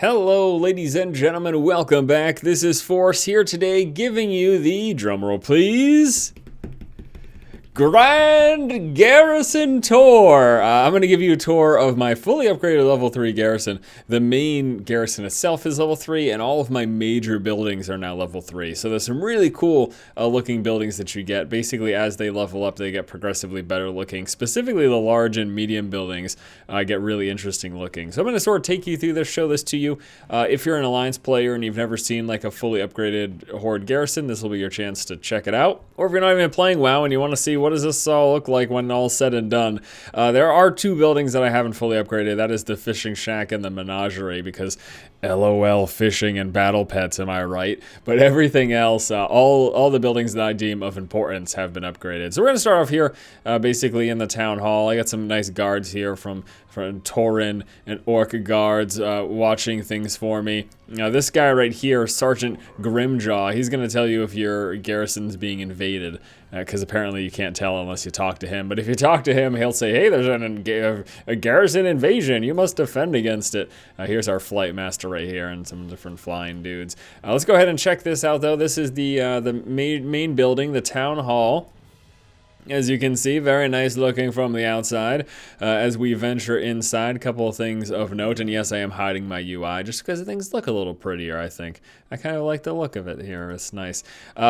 Hello, ladies and gentlemen, welcome back. This is Force here today, giving you the drumroll, please. Grand Garrison tour. I'm going to give you a tour of my fully upgraded level 3 Garrison. The main Garrison itself is level 3, and all of my major buildings are now level 3. So there's some really cool looking buildings that you get. Basically, as they level up, they get progressively better looking. Specifically, the large and medium buildings get really interesting looking. So I'm going to sort of take you through this, show this to you. If you're an Alliance player and you've never seen like a fully upgraded Horde Garrison, this will be your chance to check it out. Or if you're not even playing WoW and you want to see what does this all look like when all's said and done, there are two buildings that I haven't fully upgraded. That is the fishing shack and the menagerie, because LOL fishing and battle pets, am I right? But everything else, all the buildings that I deem of importance have been upgraded. So we're going to start off here basically in the town hall. I got some nice guards here from Tauren and Orc guards watching things for me. Now this guy right here, Sergeant Grimjaw, he's going to tell you if your garrison's being invaded, because apparently you can't tell unless you talk to him. But if you talk to him, he'll say, hey, there's a garrison invasion. You must defend against it. Here's our flight master right here and some different flying dudes. Let's go ahead and check this out, though. This is the main building, the town hall. As you can see, very nice looking from the outside. As we venture inside, a couple of things of note. And yes, I am hiding my UI just because things look a little prettier, I think. I kind of like the look of it here. It's nice.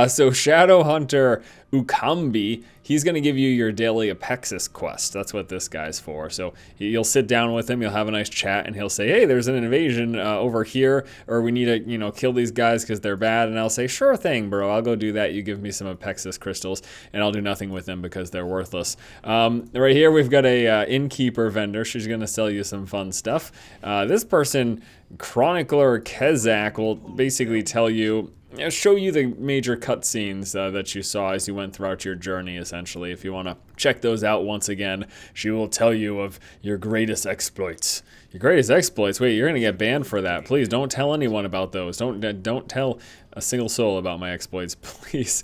So Shadow Hunter Ukambi, he's going to give you your daily Apexis quest. That's what this guy's for. So you'll sit down with him, you'll have a nice chat, and he'll say, hey, there's an invasion over here, or we need to, kill these guys because they're bad. And I'll say, sure thing, bro. I'll go do that. You give me some Apexis crystals, and I'll do nothing with them because they're worthless. Right here, we've got a Innkeeper vendor. She's going to sell you some fun stuff. This person, Chronicler Kezak, will basically tell you, show you the major cutscenes that you saw as you went throughout your journey, essentially. If you want to check those out once again, she will tell you of your greatest exploits. Your greatest exploits? Wait, you're going to get banned for that. Please don't tell anyone about those. Don't tell a single soul about my exploits, please.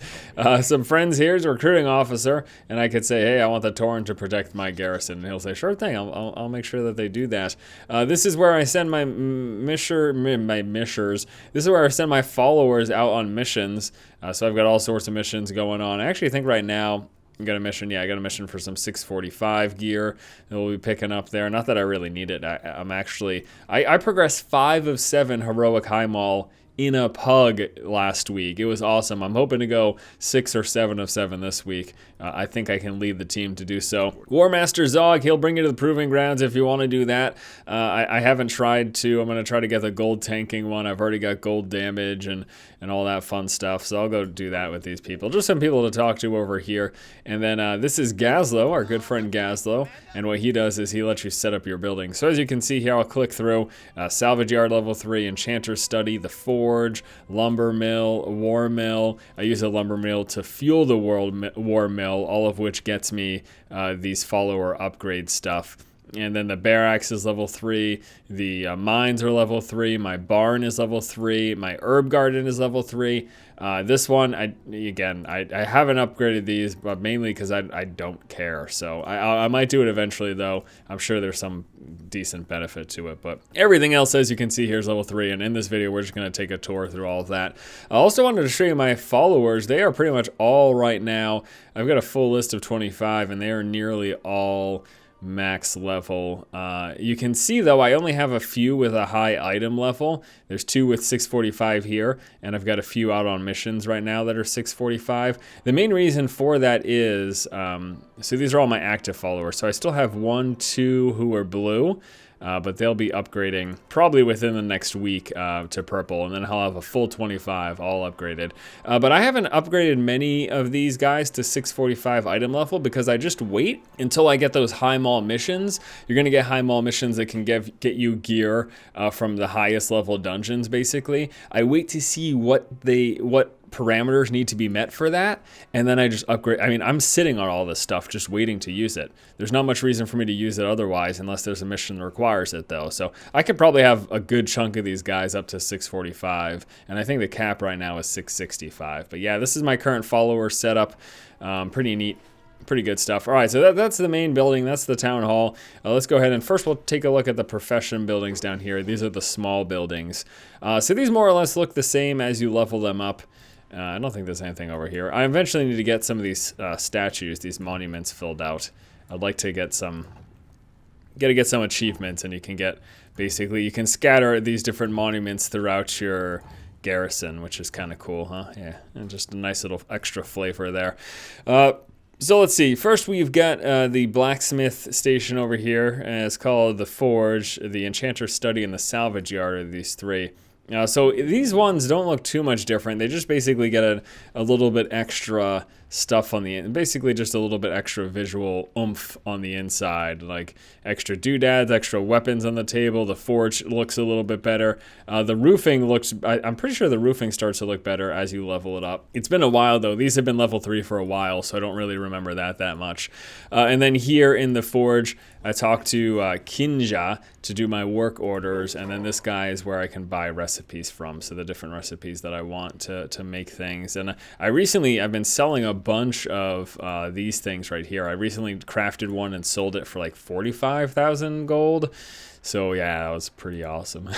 Some friends here is a recruiting officer, and I could say, hey, I want the Tauren to protect my garrison. And he'll say, sure thing, I'll make sure that they do that. This is where I send my mishers. This is where I send my followers out on missions. So I've got all sorts of missions going on. I actually think right now, I got a mission. Yeah, I got a mission for some 645 gear that we'll be picking up there. Not that I really need it. I progressed 5 of 7 heroic high mall in a pug last week. It was awesome. I'm hoping to go 6 or 7 of 7 this week. I think I can lead the team to do so. Warmaster Zog, he'll bring you to the Proving Grounds if you want to do that. I haven't tried to. I'm going to try to get the gold tanking one. I've already got gold damage and all that fun stuff, so I'll go do that with these people. Just some people to talk to over here. And then this is Gazlo, our good friend Gazlo, and what he does is he lets you set up your building. So as you can see here, I'll click through Salvage Yard level 3, Enchanter's Study, the Forge, Lumber Mill, War Mill. I use a Lumber Mill to fuel the War Mill, all of which gets me these follower upgrade stuff. And then the Barracks is level 3, the mines are level 3, my barn is level 3, my herb garden is level 3. This one, I haven't upgraded these, but mainly because I don't care. So I might do it eventually, though. I'm sure there's some decent benefit to it. But everything else, as you can see, here is level 3. And in this video, we're just going to take a tour through all of that. I also wanted to show you my followers. They are pretty much all right now. I've got a full list of 25, and they are nearly all max level. You can see, though, I only have a few with a high item level. There's 2 with 645 here, and I've got a few out on missions right now that are 645. The main reason for that is, so these are all my active followers. So I still have 1, 2 who are blue, but they'll be upgrading probably within the next week to purple, and then I'll have a full 25 all upgraded. But I haven't upgraded many of these guys to 645 item level because I just wait until I get those high mall missions. You're going to get high mall missions that can get you gear from the highest level dungeons, basically. I wait to see what parameters need to be met for that, and then I just upgrade. I mean, I'm sitting on all this stuff just waiting to use it. There's not much reason for me to use it otherwise unless there's a mission that requires it, though. So I could probably have a good chunk of these guys up to 645, and I think the cap right now is 665. But yeah, this is my current follower setup. Pretty neat. Pretty good stuff. All right, so that's the main building. That's the town hall. Let's go ahead and first we'll take a look at the profession buildings down here. These are the small buildings. So these more or less look the same as you level them up. I don't think there's anything over here. I eventually need to get some of these statues, these monuments filled out. I'd like to get some... Gotta get some achievements, and you can get... Basically, you can scatter these different monuments throughout your garrison, which is kind of cool, huh? Yeah, and just a nice little extra flavor there. So let's see. First, we've got the Blacksmith Station over here. It's called the Forge, the Enchanter's Study, and the Salvage Yard are these three. So these ones don't look too much different. They just basically get a little bit extra stuff on the end. Basically just a little bit extra visual oomph on the inside. Like extra doodads, extra weapons on the table. The forge looks a little bit better. The roofing looks... I'm pretty sure the roofing starts to look better as you level it up. It's been a while though. These have been level 3 for a while, so I don't really remember that much. And then here in the forge, I talked to Kinja to do my work orders, and then this guy is where I can buy recipes from, so the different recipes that I want to make things. And I've been selling a bunch of these things right here. I recently crafted one and sold it for like 45,000 gold. So yeah, that was pretty awesome.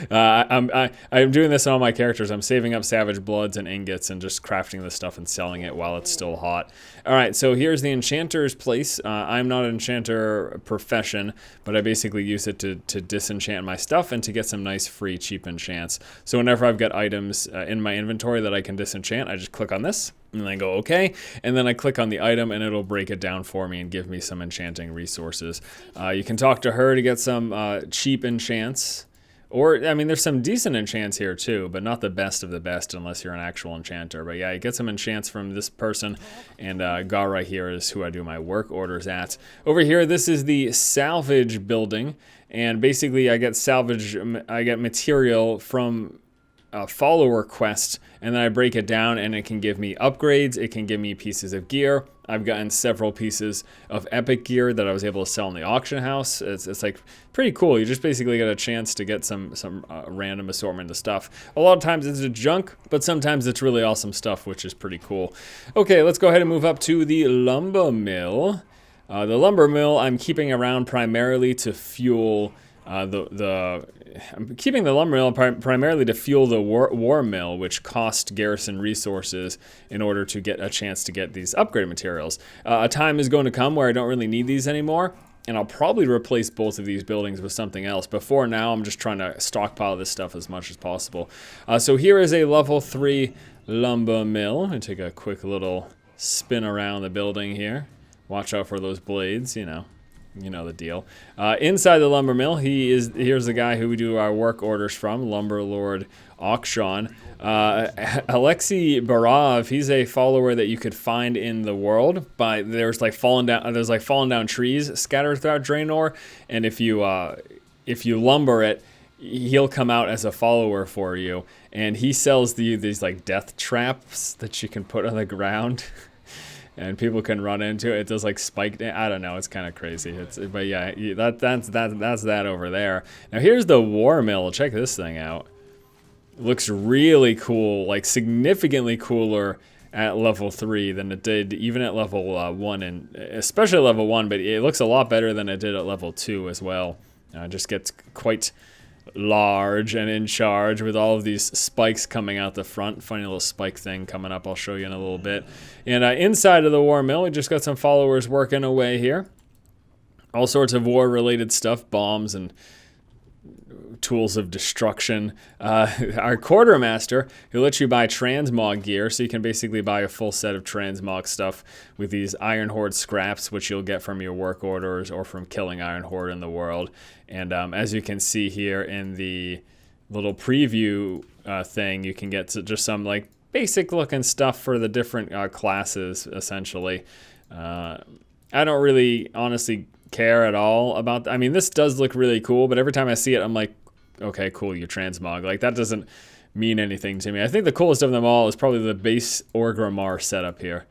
I'm doing this on all my characters. I'm saving up savage bloods and ingots and just crafting this stuff and selling it while it's still hot. All right, so here's the enchanter's place. I'm not an enchanter profession, but I basically use it to disenchant my stuff and to get some nice free cheap enchants. So whenever I've got items in my inventory that I can disenchant, I just click on this. And then I go, okay, and then I click on the item and it'll break it down for me and give me some enchanting resources. You can talk to her to get some cheap enchants. Or, I mean, there's some decent enchants here too, but not the best of the best unless you're an actual enchanter. But yeah, you get some enchants from this person, and Gara here is who I do my work orders at. Over here, this is the salvage building, and basically I get material from follower quest, and then I break it down and it can give me upgrades, it can give me pieces of gear. I've gotten several pieces of epic gear that I was able to sell in the auction house. It's like pretty cool. You just basically get a chance to get some random assortment of stuff. A lot of times it's junk, but sometimes it's really awesome stuff, which is pretty cool. Okay, let's go ahead and move up to the lumber mill. The lumber mill I'm keeping around primarily to fuel I'm keeping the lumber mill primarily to fuel the war mill, which cost Garrison resources in order to get a chance to get these upgrade materials. A time is going to come where I don't really need these anymore, and I'll probably replace both of these buildings with something else. Before now, I'm just trying to stockpile this stuff as much as possible. So here is a level 3 lumber mill. I'm going to take a quick little spin around the building here. Watch out for those blades, you know the deal. Inside the lumber mill, here's the guy who we do our work orders from, Lumber Lord Auction. Alexei Barov, he's a follower that you could find in the world. There's like fallen down trees scattered throughout Draenor, and if you lumber it, he'll come out as a follower for you, and he sells these like death traps that you can put on the ground. And people can run into it. It does like spike. I don't know. It's kind of crazy. But yeah, that's that over there. Now here's the war mill. Check this thing out. Looks really cool. Like significantly cooler at level 3 than it did even at level 1, and especially level 1. But it looks a lot better than it did at level 2 as well. It just gets quite large and in charge with all of these spikes coming out the front. Funny little spike thing coming up. I'll show you in a little bit. And inside of the war mill, we just got some followers working away here. All sorts of war related stuff, bombs and tools of destruction. Our quartermaster, who lets you buy transmog gear, so you can basically buy a full set of transmog stuff with these Iron Horde scraps, which you'll get from your work orders or from killing Iron Horde in the world. And as you can see here in the little preview thing, you can get to just some like basic looking stuff for the different classes, essentially. I don't really honestly care at all about I mean, this does look really cool, but every time I see it, I'm like, okay, cool, you're transmog. Like, that doesn't mean anything to me. I think the coolest of them all is probably the base Orgrimmar setup here.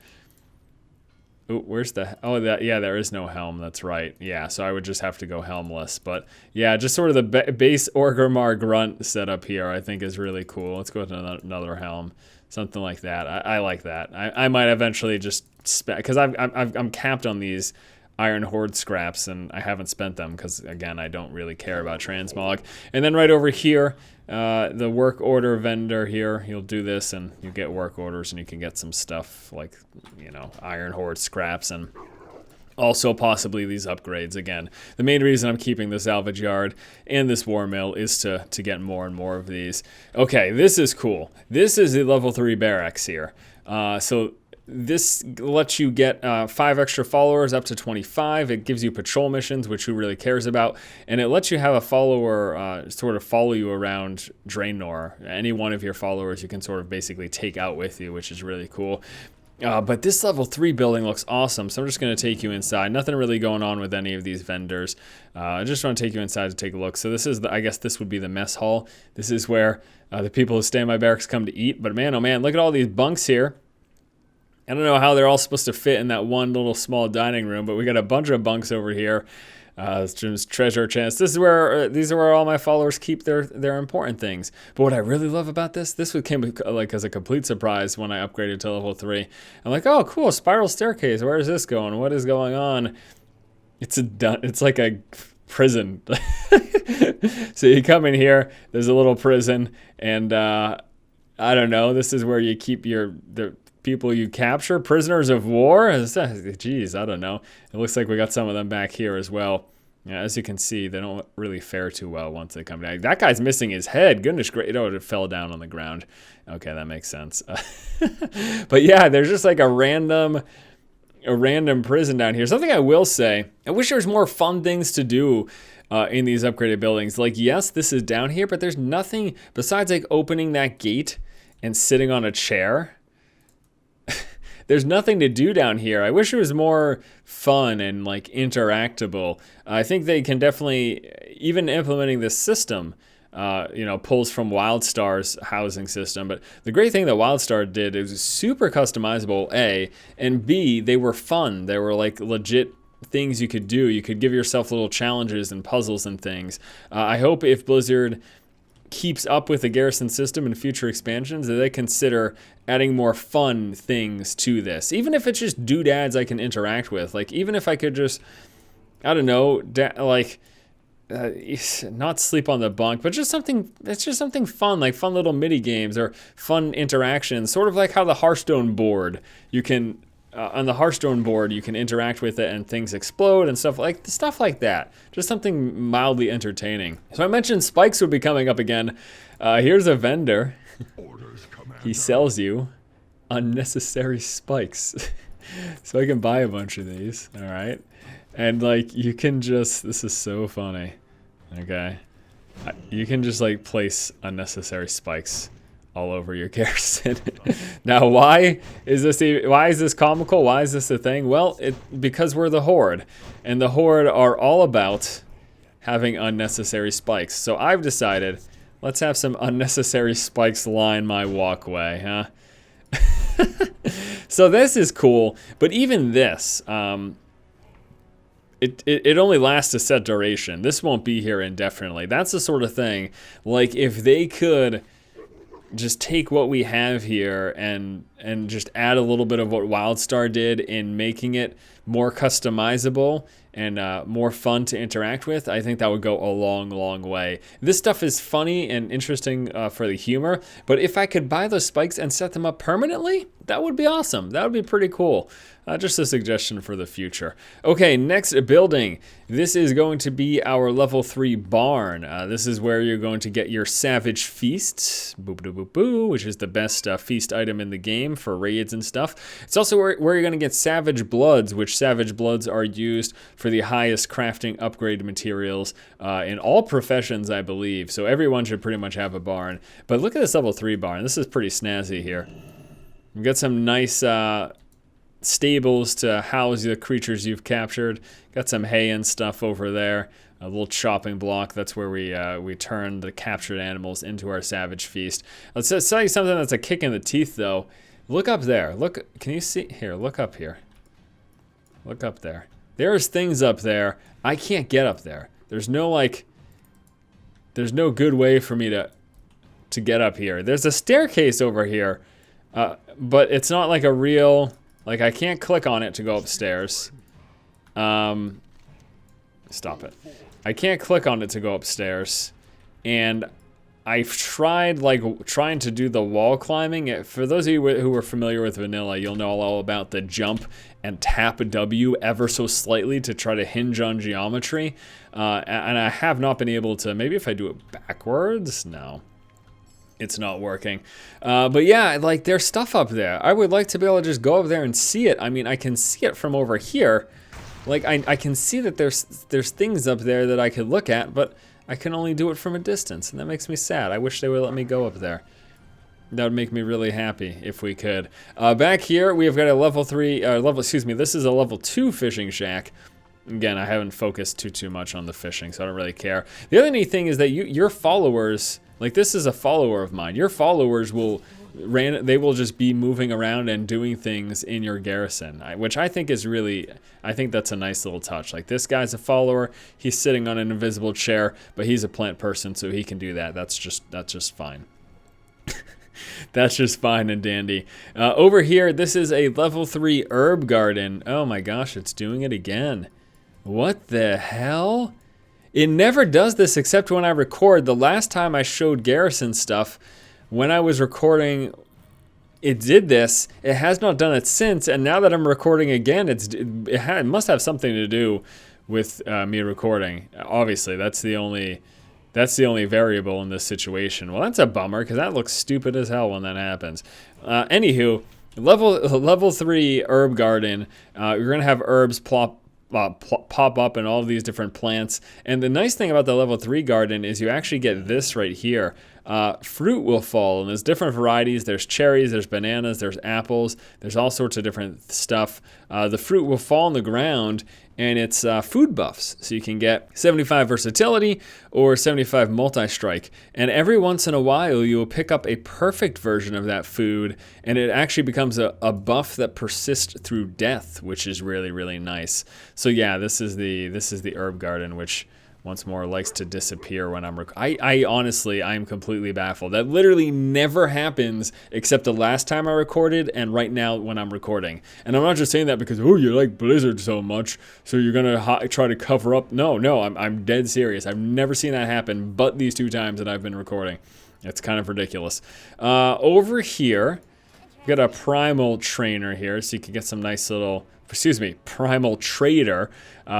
Ooh, where's the... Oh, yeah, there is no helm. That's right. Yeah, so I would just have to go helmless. But, yeah, just sort of the base Orgrimmar grunt setup here I think is really cool. Let's go with another helm. Something like that. I like that. I might eventually just spent, because I'm capped on these Iron Horde scraps, and I haven't spent them because, again, I don't really care about transmog. And then right over here, the work order vendor here, you'll do this and you get work orders, and you can get some stuff like, you know, Iron Horde scraps, and also possibly these upgrades. Again, the main reason I'm keeping the salvage yard and this war mill is to get more and more of these. Okay, this is cool. This is the level 3 barracks here. So this lets you get 5 extra followers up to 25. It gives you patrol missions, which who really cares about? And it lets you have a follower sort of follow you around Draenor. Any one of your followers you can sort of basically take out with you, which is really cool. But this level 3 building looks awesome, so I'm just going to take you inside. Nothing really going on with any of these vendors. I just want to take you inside to take a look. So this is, I guess this would be the mess hall. This is where the people who stay in my barracks come to eat. But man, oh man, look at all these bunks here. I don't know how they're all supposed to fit in that one little small dining room, but we got a bunch of bunks over here. It's just treasure chest. This is where these are where all my followers keep their important things. But what I really love about this came like as a complete surprise when I upgraded to level 3. I'm like, oh, cool, spiral staircase. Where is this going? What is going on? It's like a prison. So you come in here. There's a little prison, and I don't know. This is where you keep the people you capture, prisoners of war. Geez, I don't know. It looks like we got some of them back here as well. Yeah, as you can see, they don't really fare too well once they come down. That guy's missing his head. Goodness gracious. Oh, it fell down on the ground. Okay, that makes sense. But yeah, there's just like a random prison down here. Something I will say, I wish there was more fun things to do in these upgraded buildings. Like, yes, this is down here, but there's nothing besides like opening that gate and sitting on a chair. There's nothing to do down here. I wish it was more fun and like interactable. I think they can definitely, even implementing this system, pulls from WildStar's housing system. But the great thing that WildStar did is super customizable, A, and B, they were fun. They were like legit things you could do. You could give yourself little challenges and puzzles and things. I hope if Blizzard keeps up with the Garrison system in future expansions, that they consider adding more fun things to this. Even if it's just doodads I can interact with. Like, even if I could just, I don't know, not sleep on the bunk, but just something, it's just something fun, like fun little mini games or fun interactions, sort of like how the Hearthstone board, you can, on the Hearthstone board, you can interact with it and things explode and stuff like that. Just something mildly entertaining. So I mentioned spikes would be coming up again. Here's a vendor. He sells you unnecessary spikes. So I can buy a bunch of these, all right? And like, you can just, this is so funny, okay? You can just like place unnecessary spikes all over your Garrison. Now, why is this comical? Why is this a thing? Well, because we're the Horde, and the Horde are all about having unnecessary spikes. So I've decided, let's have some unnecessary spikes line my walkway, huh? So this is cool, but even this, it only lasts a set duration. This won't be here indefinitely. That's the sort of thing, like if they could just take what we have here and just add a little bit of what WildStar did in making it more customizable and more fun to interact with, I think that would go a long, long way. This stuff is funny and interesting for the humor, but if I could buy those spikes and set them up permanently, that would be awesome. That would be pretty cool. Just a suggestion for the future. Okay, next building. This is going to be our level 3 barn. This is where you're going to get your Savage Feast, which is the best feast item in the game for raids and stuff. It's also where you're going to get Savage Bloods, which Savage Bloods are used for the highest crafting upgrade materials in all professions, I believe. So everyone should pretty much have a barn. But look at this level 3 barn. This is pretty snazzy here. We've got some nice stables to house the creatures you've captured. Got some hay and stuff over there. A little chopping block. That's where we turn the captured animals into our Savage Feast. Let's tell you something that's a kick in the teeth, though. Look up there. Look. Can you see? Here, look up here. Look up there. There's things up there. I can't get up there. There's no good way for me to get up here. There's a staircase over here, but it's not like a real Like, I can't click on it to go upstairs. Stop it. I can't click on it to go upstairs. And I've tried, like, trying to do the wall climbing. For those of you who are familiar with vanilla, you'll know all about the jump and tap W ever so slightly to try to hinge on geometry. And I have not been able to, maybe if I do it backwards? No. It's not working. But yeah, like, there's stuff up there. I would like to be able to just go up there and see it. I mean, I can see it from over here. Like, I can see that there's things up there that I could look at, but I can only do it from a distance, and that makes me sad. I wish they would let me go up there. That would make me really happy if we could. Back here, we have got a level 3, this is a level 2 fishing shack. Again, I haven't focused too much on the fishing, so I don't really care. The other neat thing is that your followers, like, this is a follower of mine. Your followers will just be moving around and doing things in your garrison, which I think is really, I think that's a nice little touch. Like, this guy's a follower, he's sitting on an invisible chair, but he's a plant person, so he can do that. That's just fine. That's just fine and dandy. Over here, this is a level 3 herb garden. Oh my gosh, it's doing it again. What the hell? It never does this except when I record. The last time I showed Garrison stuff, when I was recording, it did this. It has not done it since, and now that I'm recording again, it must have something to do with me recording. Obviously, that's the only variable in this situation. Well, that's a bummer, because that looks stupid as hell when that happens. Anywho, level 3 herb garden. You're gonna have herbs pop up in all of these different plants. And the nice thing about the level 3 garden is you actually get this right here. Fruit will fall, and there's different varieties. There's cherries, there's bananas, there's apples, there's all sorts of different stuff. The fruit will fall on the ground, and it's food buffs. So you can get 75 versatility or 75 multi-strike. And every once in a while, you will pick up a perfect version of that food, and it actually becomes a buff that persists through death, which is really, really nice. So yeah, this is the herb garden, which once more likes to disappear when I'm honestly, I'm completely baffled. That literally never happens except the last time I recorded and right now when I'm recording. And I'm not just saying that because, oh, you like Blizzard so much, so you're gonna try to cover up. No, I'm dead serious. I've never seen that happen but these 2 times that I've been recording. It's kind of ridiculous. Over here, we've got a Primal Trainer here, so you can get some nice little, Primal Trader.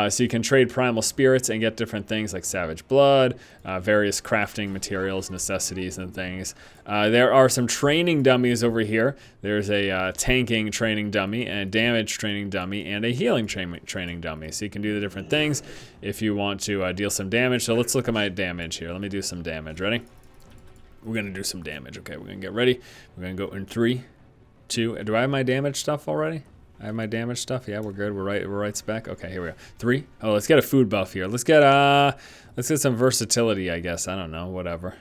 So you can trade primal spirits and get different things like savage blood, various crafting materials, necessities, and things. There are some training dummies over here. There's a tanking training dummy, and a damage training dummy, and a healing training dummy. So you can do the different things if you want to deal some damage. So let's look at my damage here. Let me do some damage. Ready? We're going to do some damage. Okay, we're going to get ready. We're going to go in 3, 2. Do I have my damage stuff already? I have my damage stuff. Yeah, we're good. We're right spec. Okay, here we go. 3. Oh, let's get a food buff here. Let's get some versatility, I guess. I don't know. Whatever.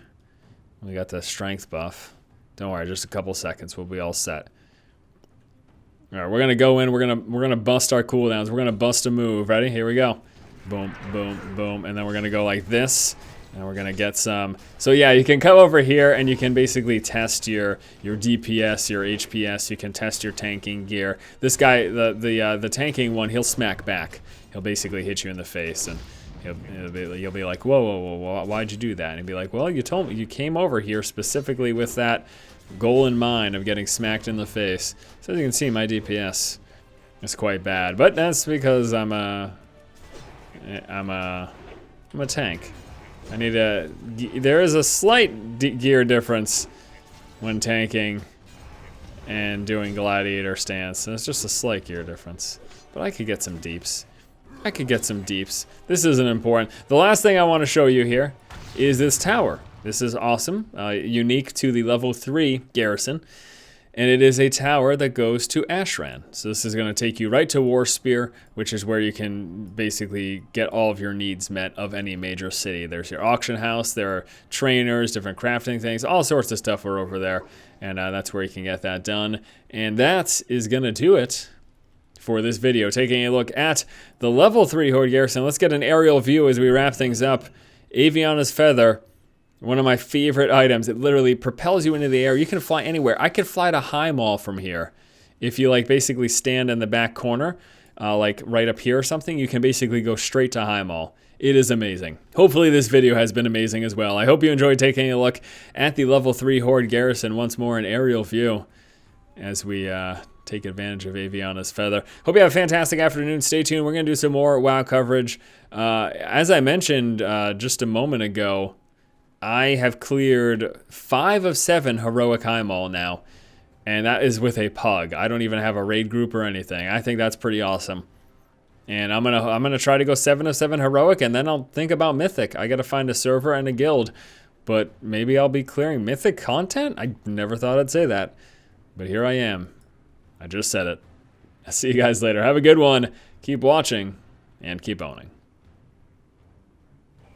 We got the strength buff. Don't worry. Just a couple seconds. We'll be all set. All right, we're gonna go in. We're gonna bust our cooldowns. We're gonna bust a move. Ready? Here we go. Boom, boom, boom, and then we're gonna go like this. And we're gonna get some. So yeah, you can come over here and you can basically test your DPS, your HPS. You can test your tanking gear. This guy, the tanking one, he'll smack back. He'll basically hit you in the face, and you'll be like, whoa, why'd you do that? And he'll be like, well, you told me, you came over here specifically with that goal in mind of getting smacked in the face. So as you can see, my DPS is quite bad, but that's because I'm a tank. There is a slight gear difference when tanking and doing gladiator stance. And it's just a slight gear difference. But I could get some deeps. This isn't important. The last thing I want to show you here is this tower. This is awesome, unique to the level 3 Garrison. And it is a tower that goes to Ashran. So this is going to take you right to Warspear, which is where you can basically get all of your needs met of any major city. There's your auction house, there are trainers, different crafting things, all sorts of stuff are over there. And that's where you can get that done. And that is going to do it for this video. Taking a look at the level 3 Horde Garrison. Let's get an aerial view as we wrap things up. Aviana's Feather. One of my favorite items. It literally propels you into the air. You can fly anywhere. I could fly to High Mall from here if you like basically stand in the back corner, like right up here or something, you can basically go straight to High Mall. It is amazing. Hopefully this video has been amazing as well. I hope you enjoyed taking a look at the level 3 Horde Garrison once more in aerial view as we take advantage of Aviana's Feather. Hope you have a fantastic afternoon. Stay tuned. We're going to do some more WoW coverage. As I mentioned just a moment ago, I have cleared 5 of 7 Heroic High Mall now, and that is with a pug. I don't even have a raid group or anything. I think that's pretty awesome. And I'm gonna try to go 7 of 7 Heroic, and then I'll think about Mythic. I gotta find a server and a guild, but maybe I'll be clearing Mythic content? I never thought I'd say that, but here I am. I just said it. I'll see you guys later. Have a good one. Keep watching, and keep owning.